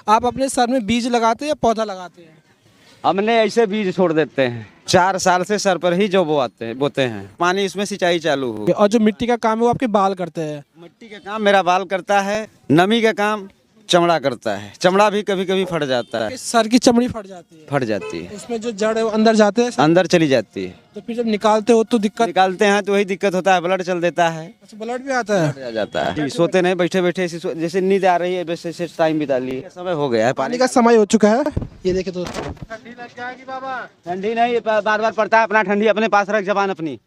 आप अपने सर में बीज लगाते हैं या पौधा लगाते हैं? हमने ऐसे बीज छोड़ देते हैं। 4 साल से सर पर ही जो बोते हैं। पानी इसमें सिंचाई चालू हो। और जो मिट्टी का काम है वो आपके बाल करते हैं? मिट्टी का काम मेरा बाल करता है। नमी का काम चमड़ा करता है। चमड़ा भी कभी कभी फट जाता है। सर की चमड़ी फट जाती है? फट जाती है, उसमें जो जड़ है वो अंदर जाते हैं सर? अंदर चली जाती है। तो फिर जब निकालते हो तो दिक्कत? निकालते हैं तो वही दिक्कत होता है, ब्लड चल देता है। अच्छा, ब्लड भी आता है? आ जाता है। सोते नहीं, बैठे बैठे जैसे नींद आ रही है वैसे टाइम बिता लिए। समय हो गया है, पानी का समय हो चुका है। ये देखिए दोस्तों, ठंडी लग जाएगी बाबा। ठंडी नहीं, बार बार पड़ता है। अपना ठंडी अपने पास रख, जबान अपनी।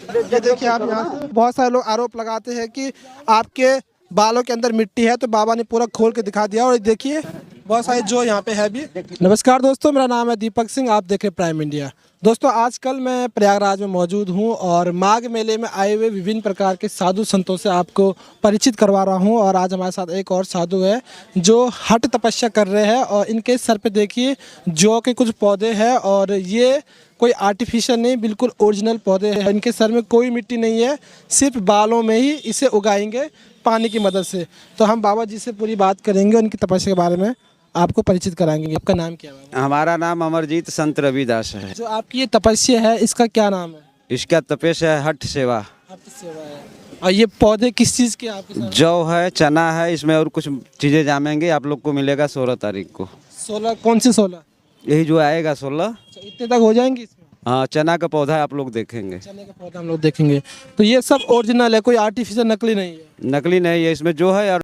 ये देखिए आप यहाँ से बहुत सारे लोग आरोप लगाते हैं कि आपके बालों के अंदर मिट्टी है, तो बाबा ने पूरा खोल के दिखा दिया। और ये देखिए बहुत सारे जो यहाँ पे है भी। नमस्कार दोस्तों, मेरा नाम है दीपक सिंह, आप देख रहे हैं प्राइम इंडिया। दोस्तों आजकल मैं प्रयागराज में मौजूद हूँ और माघ मेले में आए हुए विभिन्न प्रकार के साधु संतों से आपको परिचित करवा रहा हूँ। और आज हमारे साथ एक और साधु है जो हठ तपस्या कर रहे हैं। और इनके सर पे देखिए जौ के कुछ पौधे हैं और ये कोई आर्टिफिशियल नहीं, बिल्कुल ओरिजिनल पौधे हैं। इनके सर में कोई मिट्टी नहीं है, सिर्फ बालों में ही इसे उगाएंगे पानी की मदद से। तो हम बाबा जी से पूरी बात करेंगे, उनकी तपस्या के बारे में आपको परिचित कराएंगे। आपका नाम क्या है बाबा? हमारा नाम अमरजीत संत रविदास है। जो आपकी ये तपस्या है इसका क्या नाम है? इसका तपस्या है हठ सेवा। हठ सेवा है। और ये पौधे किस चीज़ के आपके साथ? जौ है, चना है, इसमें और कुछ चीज़ें जामेंगे। आप लोग को मिलेगा 16 तारीख को। 16? कौन सी 16? यही जो आएगा 16। इतने तक हो जाएंगे इसमें? हाँ, चना का पौधा आप लोग देखेंगे। चने का पौधा हम लोग देखेंगे। तो ये सब ओरिजिनल है, कोई आर्टिफिशियल नकली नहीं है? नकली नहीं है, इसमें जो है